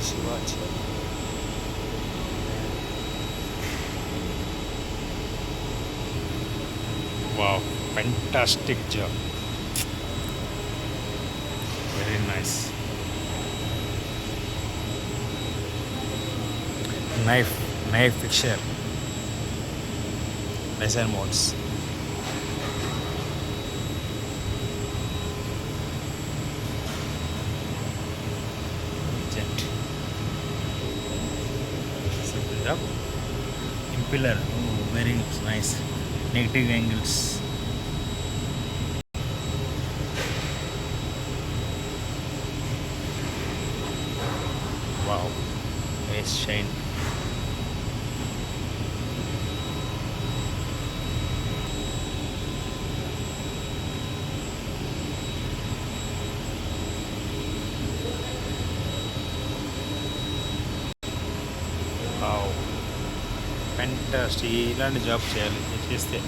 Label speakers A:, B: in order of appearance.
A: Shivaji. Wow, fantastic job, very nice. Knife fixture, laser modes. Jet. Simple job. Impeller, very nice. Negative angles. Wow, nice shine. Wow, fantastic. ఇలాంటి job చేయాలి, చేస్తే